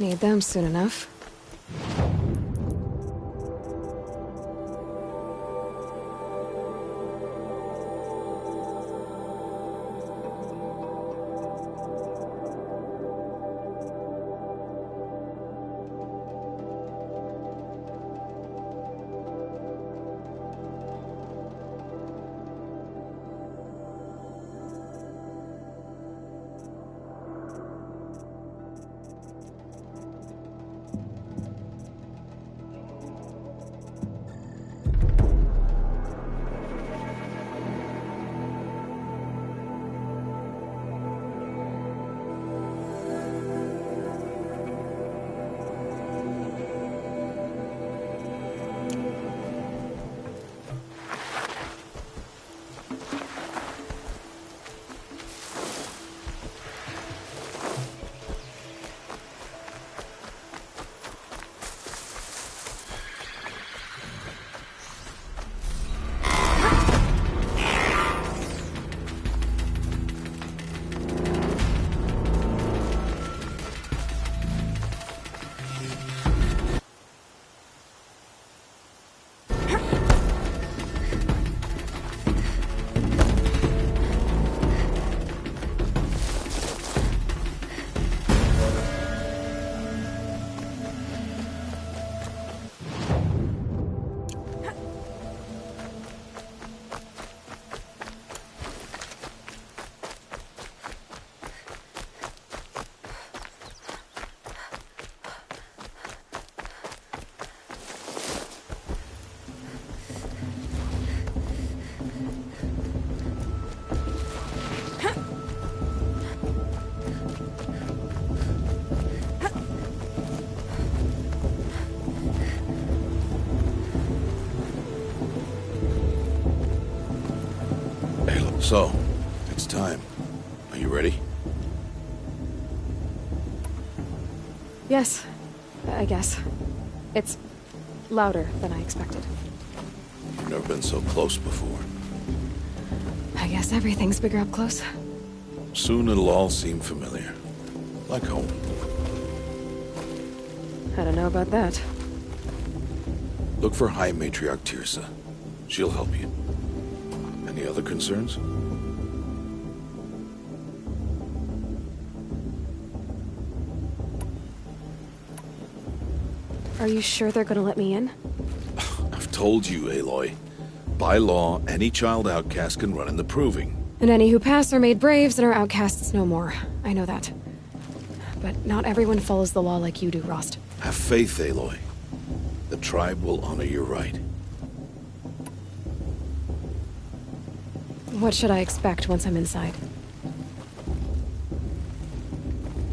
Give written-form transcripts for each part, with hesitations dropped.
Need them soon enough. So, it's time. Are you ready? Yes, I guess. It's louder than I expected. You've never been so close before. I guess everything's bigger up close. Soon it'll all seem familiar. Like home. I don't know about that. Look for High Matriarch Tirsa. She'll help you. Any other concerns? Are you sure they're gonna let me in? I've told you, Aloy. By law, any child outcast can run in the Proving. And any who pass are made braves and are outcasts no more. I know that. But not everyone follows the law like you do, Rost. Have faith, Aloy. The tribe will honor your right. What should I expect once I'm inside?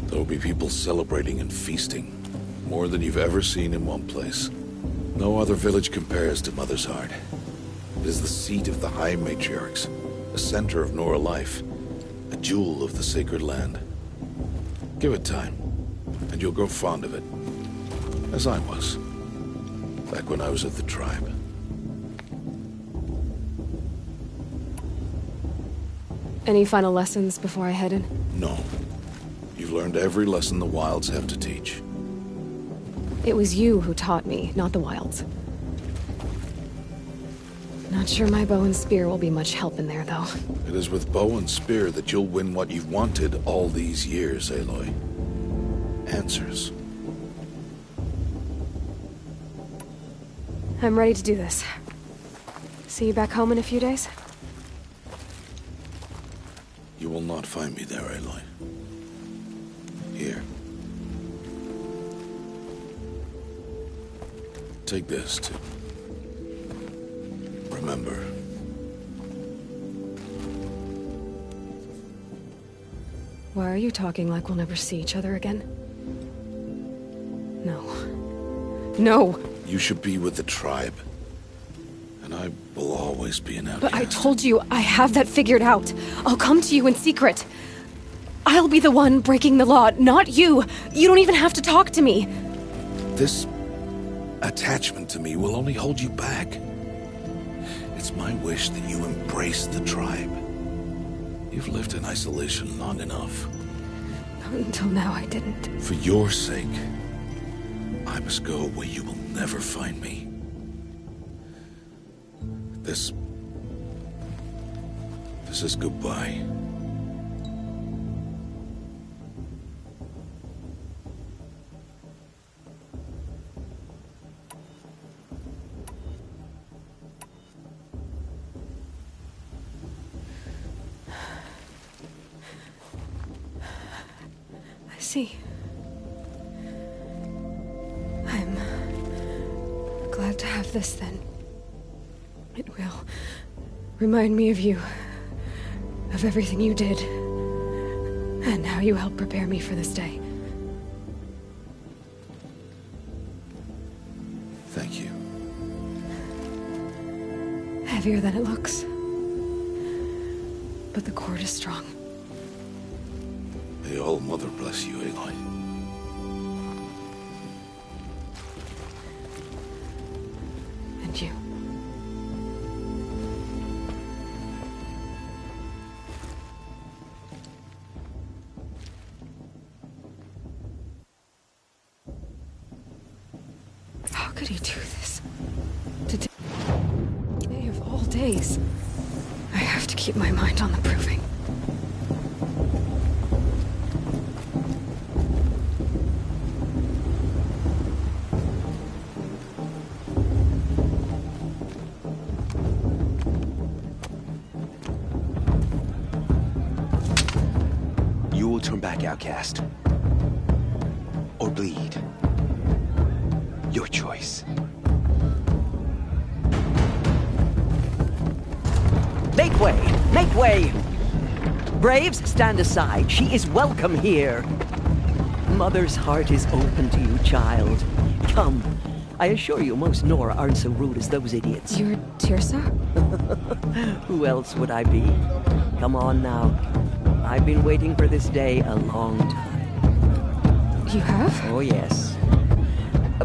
There'll be people celebrating and feasting. More than you've ever seen in one place. No other village compares to Mother's Heart. It is the seat of the High Matriarchs, a center of Nora life, a jewel of the sacred land. Give it time, and you'll grow fond of it. As I was, back when I was at the tribe. Any final lessons before I head in? No. You've learned every lesson the Wilds have to teach. It was you who taught me, not the Wilds. Not sure my bow and spear will be much help in there, though. It is with bow and spear that you'll win what you've wanted all these years, Aloy. Answers. I'm ready to do this. See you back home in a few days? You will not find me there, Aloy. Here. Take this to remember. Why are you talking like we'll never see each other again? No. No! You should be with the tribe. And I will always be an outcast. But I told you, I have that figured out. I'll come to you in secret. I'll be the one breaking the law, not you. You don't even have to talk to me. This attachment to me will only hold you back. It's my wish that you embrace the tribe. You've lived in isolation long enough. Until now, I didn't. For your sake, I must go where you will never find me. This is goodbye. I see. I'm glad to have this then. It will remind me of you, of everything you did, and how you helped prepare me for this day. Thank you. Heavier than it looks. But the cord is strong. May All-Mother bless you, Aloy. And you. How could he do this? Today of all days. I have to keep my mind on the proving. You will turn back, outcast. Or bleed. Your choice. Make way! Make way! Braves, stand aside. She is welcome here. Mother's heart is open to you, child. Come. I assure you, most Nora aren't so rude as those idiots. You're Tirsa? Who else would I be? Come on now. I've been waiting for this day a long time. You have? Oh, yes.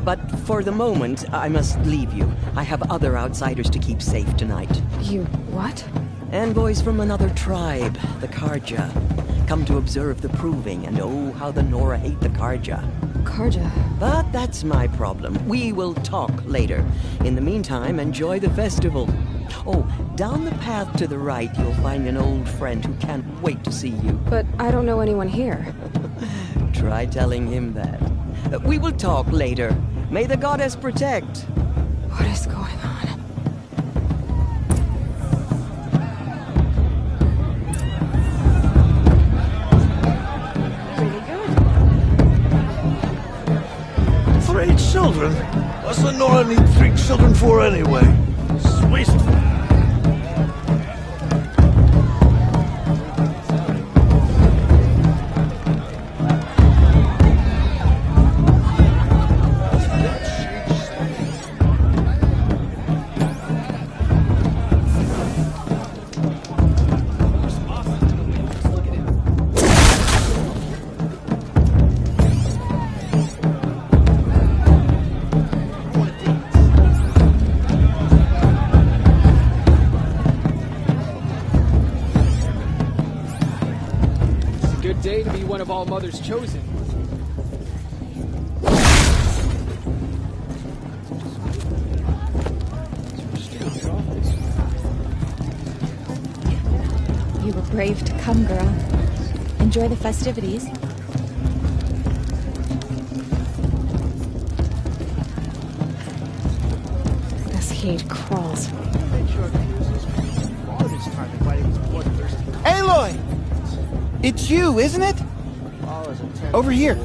But for the moment, I must leave you. I have other outsiders to keep safe tonight. You what? Envoys from another tribe, the Karja. Come to observe the proving, and oh, how the Nora hate the Karja. Karja. But that's my problem. We will talk later. In the meantime, enjoy the festival. Oh, down the path to the right, you'll find an old friend who can't wait to see you. But I don't know anyone here. Try telling him that. We will talk later. May the goddess protect. What is going on? Really good. 3 children? What's the Nora need 3 children for anyway? Sweet. Day to be one of all mothers chosen. You were brave to come, girl. Enjoy the festivities. This heat crawls. Aloy! It's you, isn't it? Over here.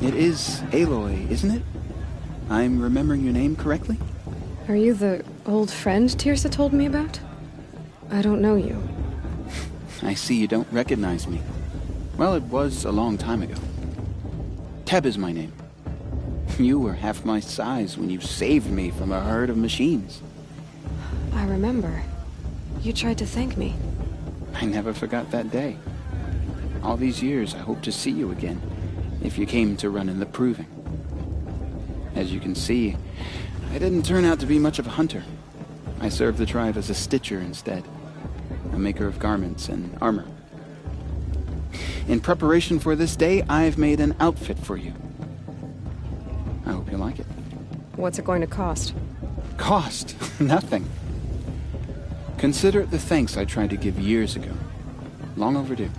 It is Aloy, isn't it? I'm remembering your name correctly? Are you the old friend Tirsa told me about? I don't know you. I see you don't recognize me. Well, it was a long time ago. Teb is my name. You were half my size when you saved me from a herd of machines. I remember. You tried to thank me. I never forgot that day. All these years, I hope to see you again, if you came to run in the proving. As you can see, I didn't turn out to be much of a hunter. I served the tribe as a stitcher instead, a maker of garments and armor. In preparation for this day, I've made an outfit for you. I hope you like it. What's it going to cost? Cost? Nothing. Consider it the thanks I tried to give years ago. Long overdue.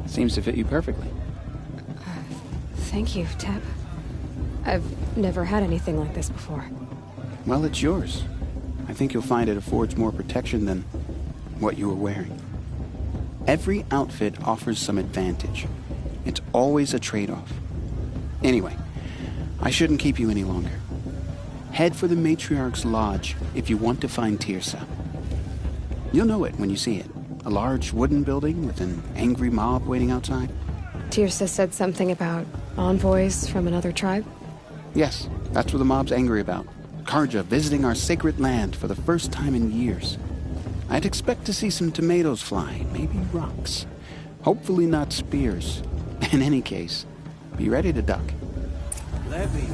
Seems to fit you perfectly. Thank you, Teb. I've never had anything like this before. Well, it's yours. I think you'll find it affords more protection than what you were wearing. Every outfit offers some advantage. It's always a trade-off. Anyway, I shouldn't keep you any longer. Head for the Matriarch's Lodge if you want to find Tirsa. You'll know it when you see it. A large wooden building with an angry mob waiting outside. Tirsa said something about envoys from another tribe? Yes, that's what the mob's angry about. Karja visiting our sacred land for the first time in years. I'd expect to see some tomatoes fly, maybe rocks. Hopefully not spears. In any case, be ready to duck. Let me...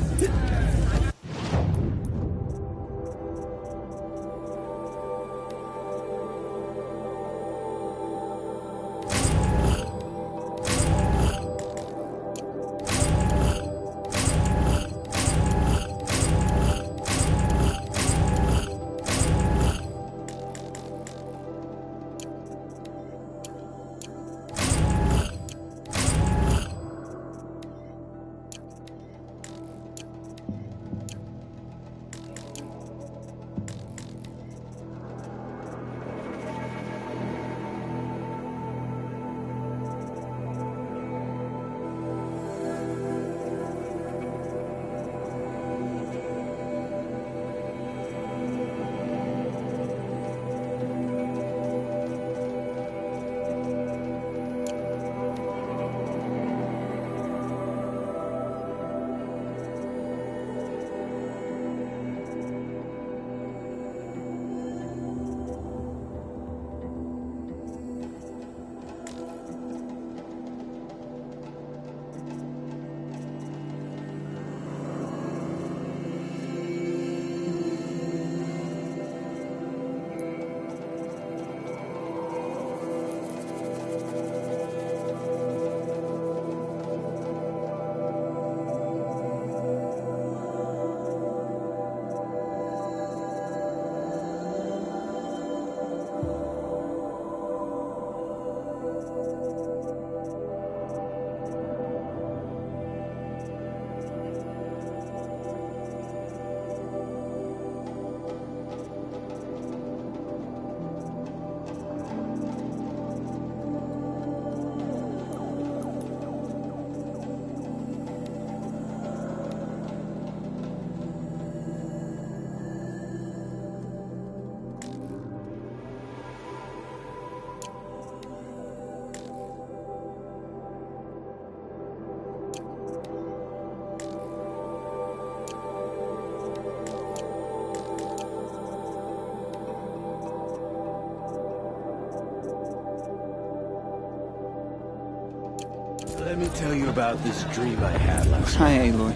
Let me tell you about this dream I had last night. Hi, Aloy.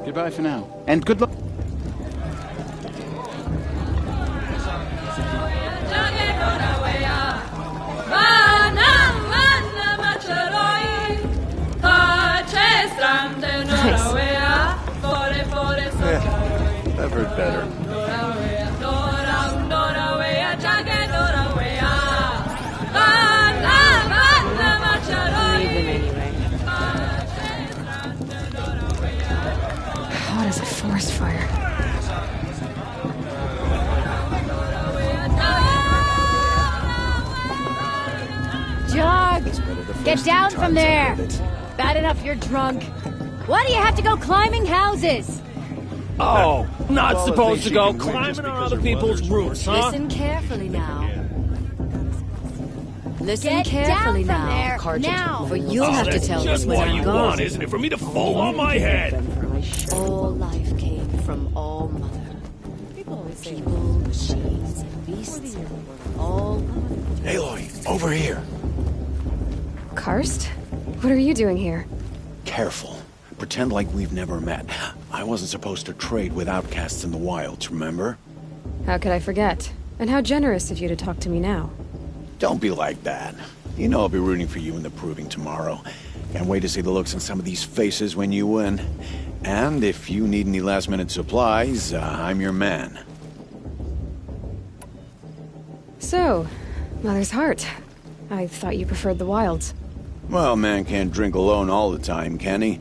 Goodbye for now, and good luck. I've heard better. Hot as a forest fire. Get down from there! Bad enough you're drunk. Why do you have to go climbing houses? Oh, not All the supposed things to go you can win just climbing on because other her people's mother's roofs, huh? Listen carefully now. Listen Get carefully down from now, there, Carter, now. for you'll have to That's tell just us when what I'm you gone. want, isn't it? For me to fall on my head. All life came from all mother. People, machines, and beasts. All Aloy, over here. Karst? What are you doing here? Careful. Pretend like we've never met. I wasn't supposed to trade with outcasts in the wilds, remember? How could I forget? And how generous of you to talk to me now. Don't be like that. You know I'll be rooting for you in the proving tomorrow. Can't wait to see the looks on some of these faces when you win. And if you need any last-minute supplies, I'm your man. So, Mother's Heart. I thought you preferred the wilds. Well, man can't drink alone all the time, can he?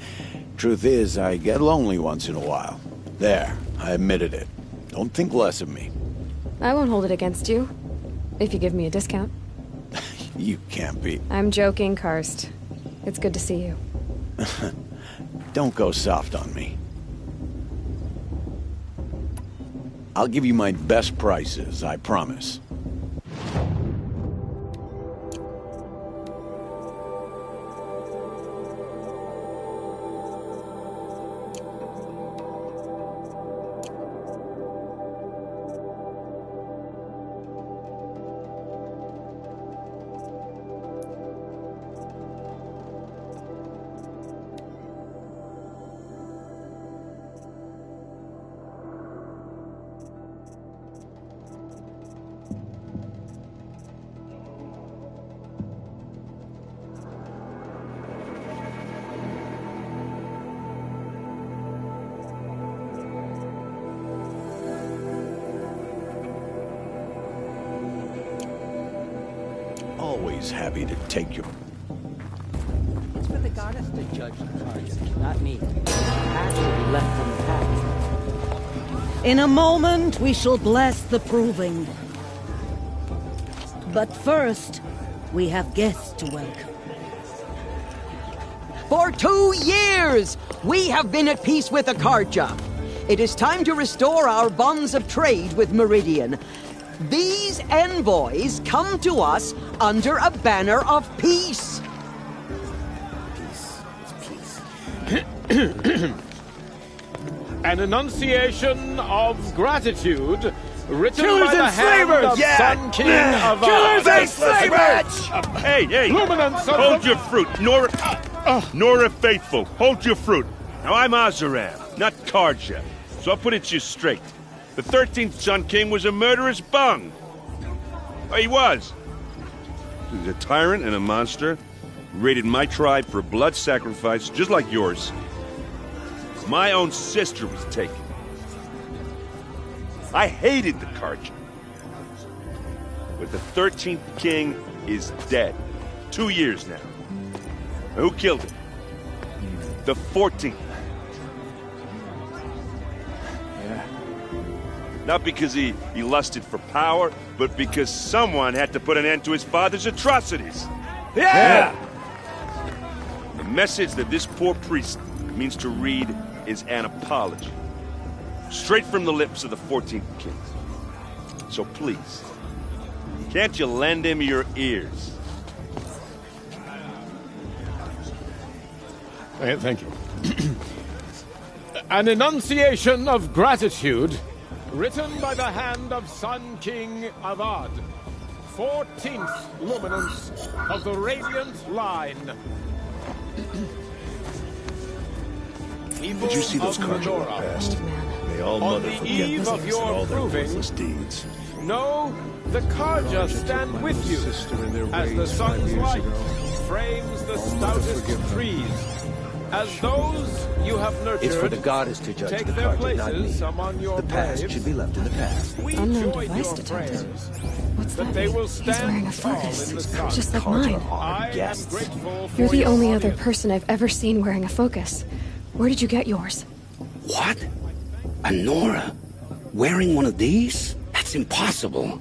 Truth is, I get lonely once in a while. There, I admitted it. Don't think less of me. I won't hold it against you. If you give me a discount. You can't be. I'm joking, Karst. It's good to see you. Don't go soft on me. I'll give you my best prices, I promise. Always happy to take your... It's for the goddess to judge the cards, not me. The past will be left in the past. In a moment, we shall bless the proving. But first, we have guests to welcome. For 2 years, we have been at peace with Akarja. It is time to restore our bonds of trade with Meridian. These envoys come to us under a banner of peace. An enunciation of gratitude written Killers by the and hand slavers! of Yeah! Sun King of Killers and slavers! Hey! Luminance of Hold the- your fruit, Nora Faithful. Hold your fruit. Now I'm Azaram, not Karja, so I'll put it to you straight. The 13th Sun King was a murderous bung. Oh, he was. He was a tyrant and a monster. Raided my tribe for a blood sacrifice, just like yours. My own sister was taken. I hated the Karja. But the 13th king is dead. 2 years now. Who killed him? The 14th. Yeah. Not because he lusted for power, but because someone had to put an end to his father's atrocities. Yeah! The message that this poor priest means to read is an apology. Straight from the lips of the 14th king. So please, can't you lend him your ears? Thank you. An enunciation of gratitude written by the hand of Sun King Avad, 14th luminance of the Radiant Line. Did you see those cards walk past? May all On mother the forget eve this of and your all their proving, worthless deeds. No, the Karja stand with you as the sun's light frames the stoutest trees. As those you have nurtured, It's for the goddess to judge take the their Karja, not me. places among your The past braves. should be left in the past. We Unknown join device your detected. prayers What's that that they mean? will He's stand wearing a tall focus. in the sun. Just like Karja mine. are I am guests. grateful for You're the your only other audience. person I've ever seen wearing a focus. Where did you get yours? What? A Nora? Wearing one of these? That's impossible.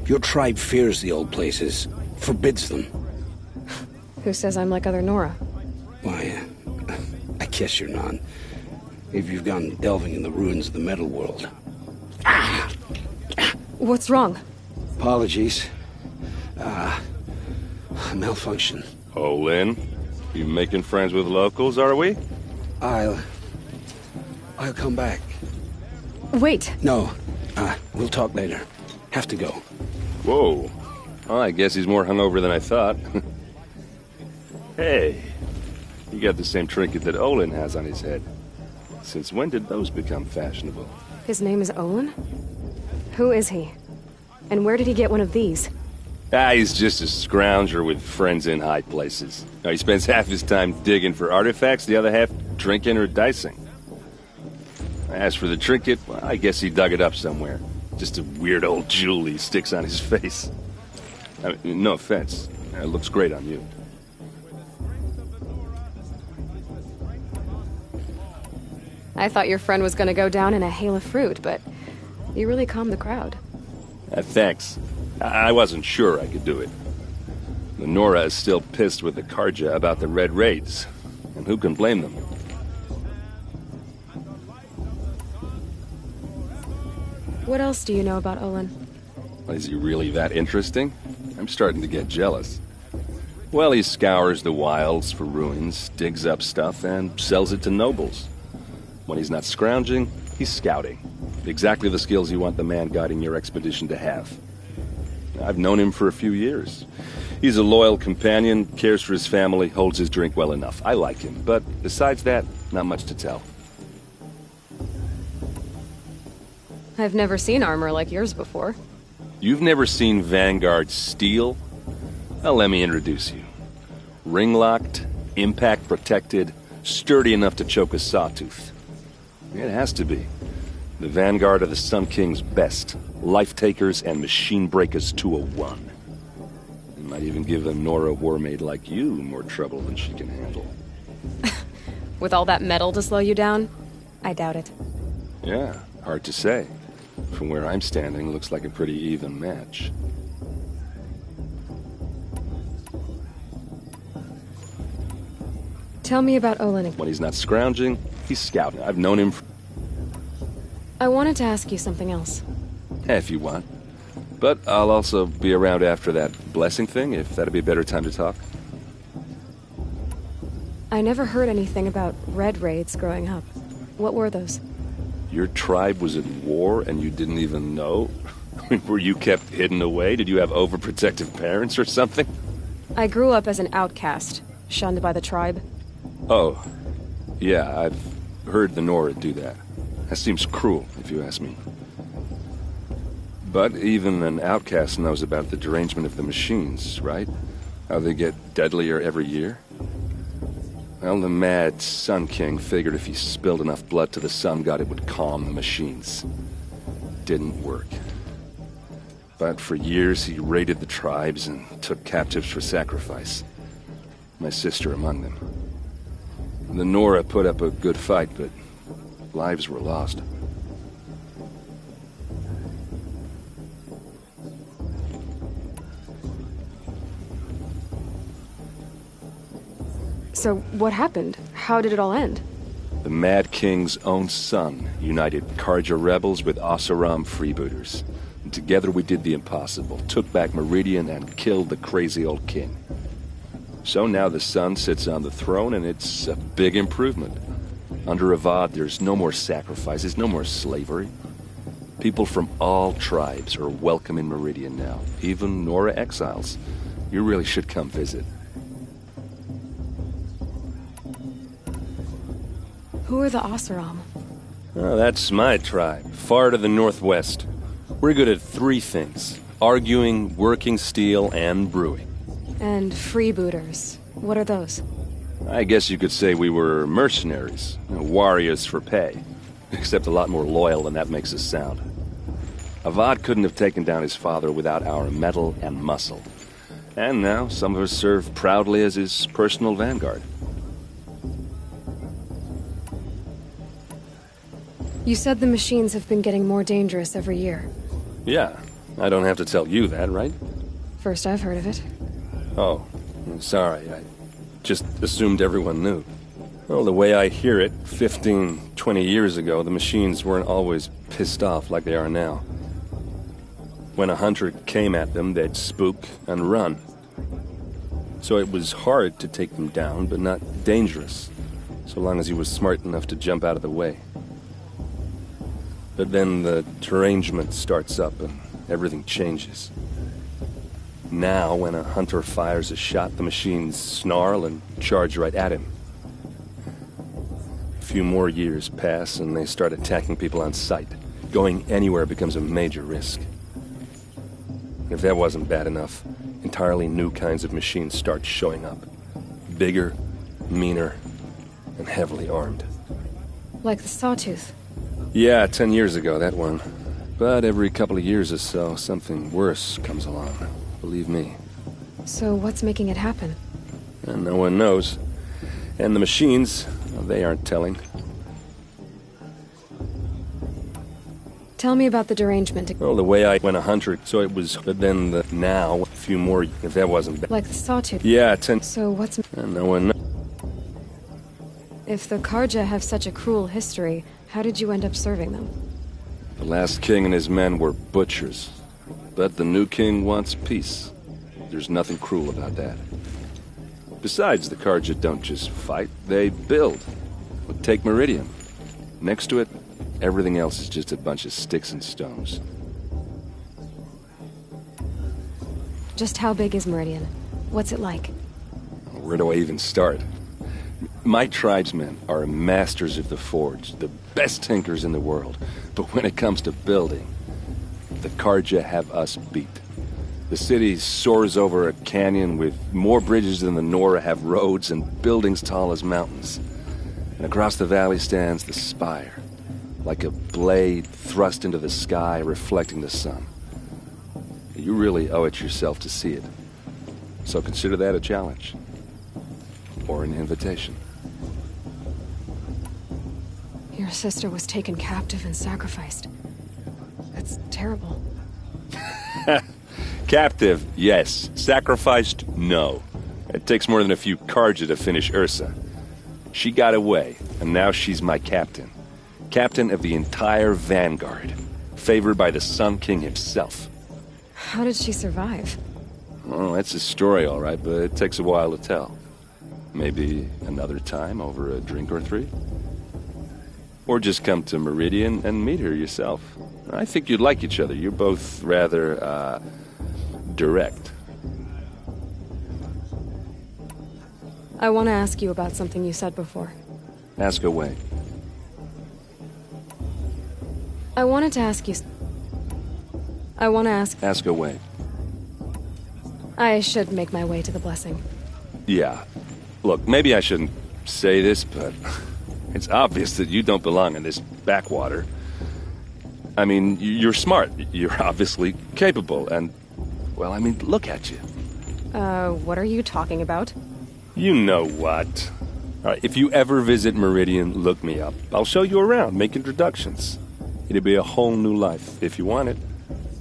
Your tribe fears the old places, forbids them. Who says I'm like other Nora? Why, I guess you're not. If you've gone delving in the ruins of the metal world. What's wrong? Apologies. Malfunction. Olin, you making friends with locals, are we? I'll come back. Wait. No. We'll talk later. Have to go. Whoa. Well, I guess he's more hungover than I thought. Hey, you got the same trinket that Olin has on his head. Since when did those become fashionable? His name is Olin? Who is he? And where did he get one of these? He's just a scrounger with friends in high places. He spends half his time digging for artifacts, the other half drinking or dicing. As for the trinket, well, I guess he dug it up somewhere. Just a weird old jewel he sticks on his face. I mean, no offense. It looks great on you. I thought your friend was gonna go down in a hail of fruit, but you really calmed the crowd. Thanks. I wasn't sure I could do it. Nora is still pissed with the Karja about the Red Raids, and who can blame them? What else do you know about Olin? Is he really that interesting? I'm starting to get jealous. Well, he scours the wilds for ruins, digs up stuff, and sells it to nobles. When he's not scrounging, he's scouting. Exactly the skills you want the man guiding your expedition to have. I've known him for a few years. He's a loyal companion, cares for his family, holds his drink well enough. I like him, but besides that, not much to tell. I've never seen armor like yours before. You've never seen Vanguard steel? Well, let me introduce you. Ring-locked, impact-protected, sturdy enough to choke a sawtooth. It has to be. The Vanguard of the Sun King's best. Life-takers and machine-breakers to a one. It might even give a Nora warmaid like you more trouble than she can handle. With all that metal to slow you down? I doubt it. Yeah, hard to say. From where I'm standing, looks like a pretty even match. Tell me about Olin. When he's not scrounging, he's scouting. I've known him for... I wanted to ask you something else. If you want. But I'll also be around after that blessing thing, if that'd be a better time to talk. I never heard anything about Red Raids growing up. What were those? Your tribe was at war and you didn't even know? Were you kept hidden away? Did you have overprotective parents or something? I grew up as an outcast, shunned by the tribe. Oh, yeah, I've heard the Nora do that. That seems cruel, if you ask me. But even an outcast knows about the derangement of the machines, right? How they get deadlier every year? Well, the mad Sun King figured if he spilled enough blood to the Sun God, it would calm the machines. Didn't work. But for years, he raided the tribes and took captives for sacrifice. My sister among them. The Nora put up a good fight, but lives were lost. So, what happened? How did it all end? The Mad King's own son united Karja rebels with Oseram freebooters. And together we did the impossible, took back Meridian and killed the crazy old king. So now the son sits on the throne and it's a big improvement. Under Avad, there's no more sacrifices, no more slavery. People from all tribes are welcome in Meridian now, even Nora exiles. You really should come visit. Who are the Oseram? Oh, that's my tribe, far to the northwest. We're good at three things: arguing, working steel, and brewing. And freebooters. What are those? I guess you could say we were mercenaries, warriors for pay. Except a lot more loyal than that makes us sound. Avad couldn't have taken down his father without our metal and muscle. And now some of us serve proudly as his personal vanguard. You said the machines have been getting more dangerous every year. Yeah, I don't have to tell you that, right? First I've heard of it. Oh, sorry. just assumed everyone knew. Well, the way I hear it, 15, 20 years ago, the machines weren't always pissed off like they are now. When a hunter came at them, they'd spook and run. So it was hard to take them down, but not dangerous, so long as he was smart enough to jump out of the way. But then the derangement starts up and everything changes. Now, when a hunter fires a shot, the machines snarl and charge right at him. A few more years pass and they start attacking people on sight. Going anywhere becomes a major risk. If that wasn't bad enough, entirely new kinds of machines start showing up. Bigger, meaner, and heavily armed. Like the Sawtooth. Yeah, 10 years ago, that one. But every couple of years or so, something worse comes along. Believe me. So what's making it happen? And no one knows. And the machines, well, they aren't telling. Tell me about the derangement. Well, the way when a hunter, so it was, but then now, a few more, if that wasn't bad. Like the Sawtooth? Yeah, 10. So what's... And no one knows. If the Karja have such a cruel history, how did you end up serving them? The last king and his men were butchers. But the new king wants peace. There's nothing cruel about that. Besides, the Karja don't just fight, they build. Take Meridian. Next to it, everything else is just a bunch of sticks and stones. Just how big is Meridian? What's it like? Where do I even start? My tribesmen are masters of the forge, the best tinkers in the world. But when it comes to building, the Karja have us beat. The city soars over a canyon with more bridges than the Nora have roads and buildings tall as mountains. And across the valley stands the spire, like a blade thrust into the sky reflecting the sun. You really owe it yourself to see it. So consider that a challenge. Or an invitation. Your sister was taken captive and sacrificed. That's terrible. Captive, yes. Sacrificed, no. It takes more than a few Karja to finish Ursa. She got away, and now she's my captain. Captain of the entire Vanguard. Favored by the Sun King himself. How did she survive? Oh, that's a story, all right, but it takes a while to tell. Maybe another time over a drink or three? Or just come to Meridian and meet her yourself. I think you'd like each other. You're both rather, direct. I want to ask you about something you said before. Ask away. I wanted to ask you... I want to ask... Ask away. I should make my way to the blessing. Yeah. Look, maybe I shouldn't say this, but it's obvious that you don't belong in this backwater. I mean, you're smart. You're obviously capable, and... Well, I mean, look at you. What are you talking about? You know what. All right, if you ever visit Meridian, look me up. I'll show you around, make introductions. It'll be a whole new life, if you want it.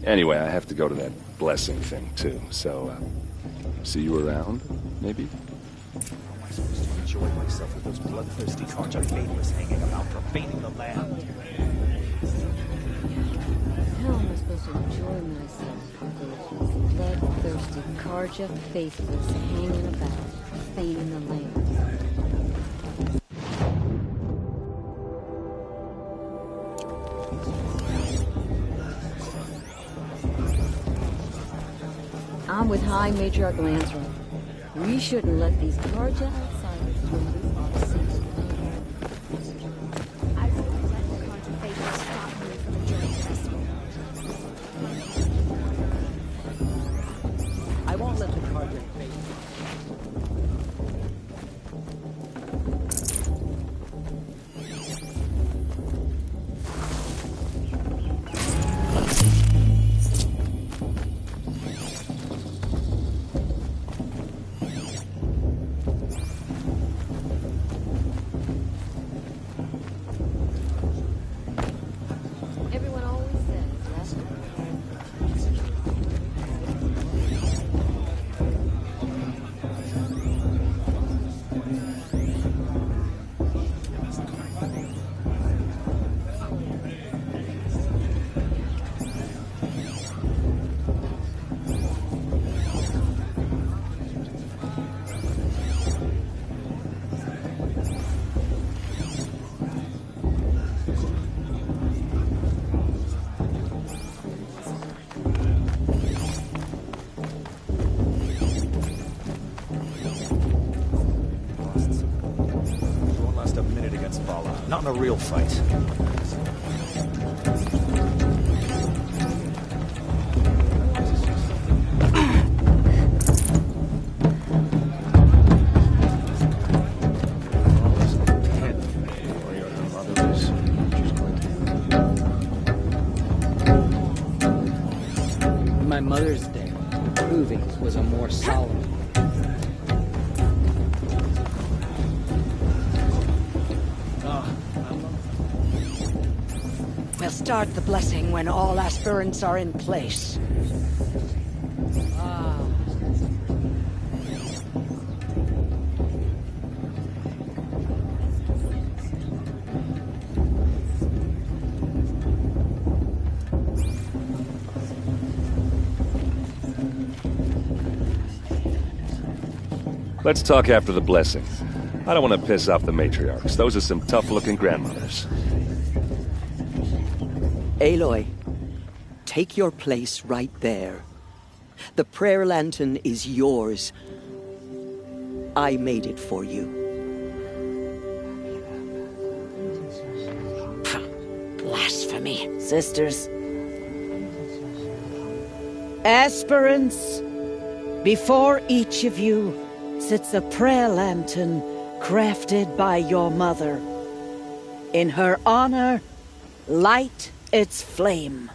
Anyway, I have to go to that blessing thing, too, so, see you around, maybe? How am I supposed to enjoy myself with those bloodthirsty Karja favors hanging about profaning the land? How am I supposed to enjoy myself with those bloodthirsty Karja faithless hanging about, profaning the land? I'm with High Matriarch Lansra. We shouldn't let these Karja outsiders move off season. I wouldn't let the Karja faithless stop me from enjoying the festival. I won't let the Karja faithless. Not in a real fight. My mother's day, the proving was a more solemn. We'll start the blessing when all aspirants are in place. Let's talk after the blessing. I don't want to piss off the matriarchs. Those are some tough-looking grandmothers. Aloy, take your place right there. The prayer lantern is yours. I made it for you. Blasphemy. Sisters. Aspirants, before each of you sits a prayer lantern crafted by your mother. In her honor, light its flame.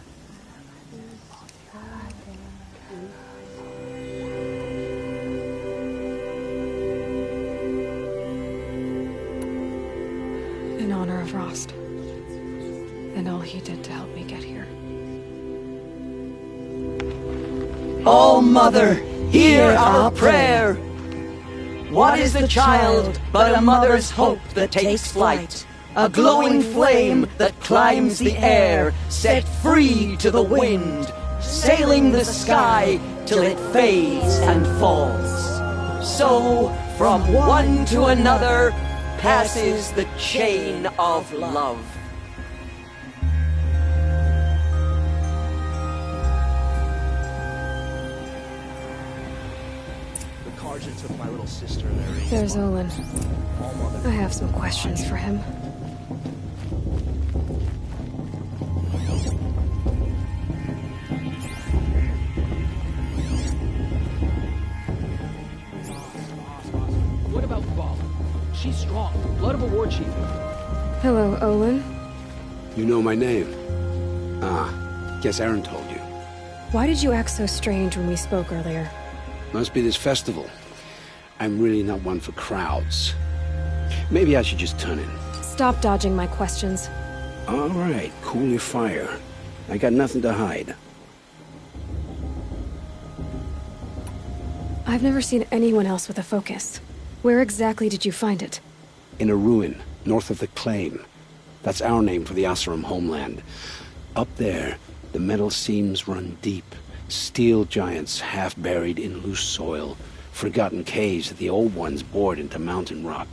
In honor of Rost. And all he did to help me get here. Oh, Mother, hear our prayer! What is the child but a mother's hope that takes flight? A glowing flame that climbs the air, set free to the wind, sailing the sky till it fades and falls. So, from one to another, passes the chain of love. Took my little sister there. There's Olin. I have some questions for him. What about Val? She's strong. Blood of a war chief. Hello, Olin. You know my name? Guess Aaron told you. Why did you act so strange when we spoke earlier? Must be this festival. I'm really not one for crowds. Maybe I should just turn in. Stop dodging my questions. All right, cool your fire. I got nothing to hide. I've never seen anyone else with a focus. Where exactly did you find it? In a ruin, north of the Claim. That's our name for the Oseram homeland. Up there, the metal seams run deep. Steel giants half buried in loose soil. Forgotten caves that the old ones bored into mountain rock.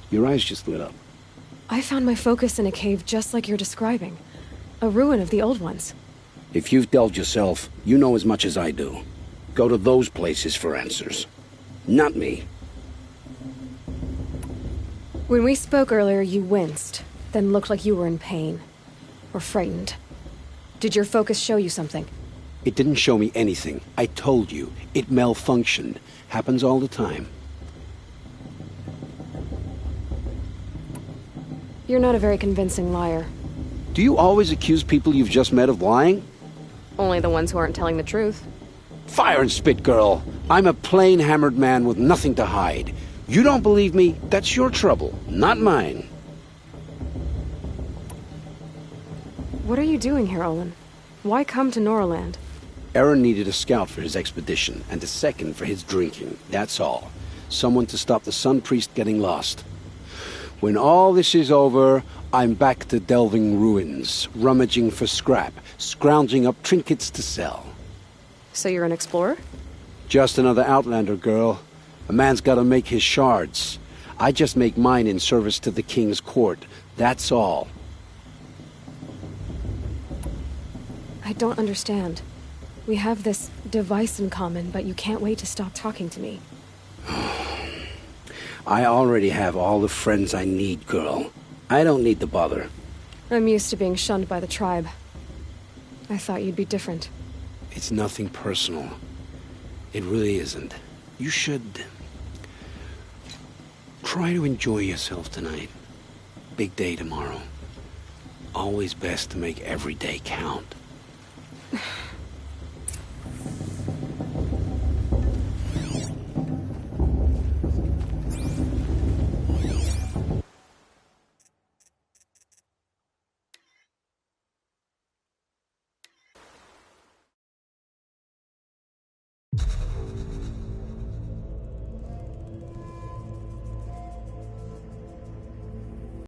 Your eyes just lit up. I found my focus in a cave just like you're describing. A ruin of the old ones. If you've delved yourself, you know as much as I do. Go to those places for answers. Not me. When we spoke earlier, you winced, then looked like you were in pain. Or frightened. Did your focus show you something? It didn't show me anything. I told you. It malfunctioned. Happens all the time. You're not a very convincing liar. Do you always accuse people you've just met of lying? Only the ones who aren't telling the truth. Fire and spit, girl. I'm a plain hammered man with nothing to hide. You don't believe me? That's your trouble, not mine. What are you doing here, Olin? Why come to Norland? Aaron needed a scout for his expedition, and a second for his drinking. That's all. Someone to stop the Sun Priest getting lost. When all this is over, I'm back to delving ruins, rummaging for scrap, scrounging up trinkets to sell. So you're an explorer? Just another Outlander, girl. A man's gotta make his shards. I just make mine in service to the King's court. That's all. I don't understand. We have this device in common, but you can't wait to stop talking to me. I already have all the friends I need, girl. I don't need the bother. I'm used to being shunned by the tribe. I thought you'd be different. It's nothing personal. It really isn't. You should... try to enjoy yourself tonight. Big day tomorrow. Always best to make every day count.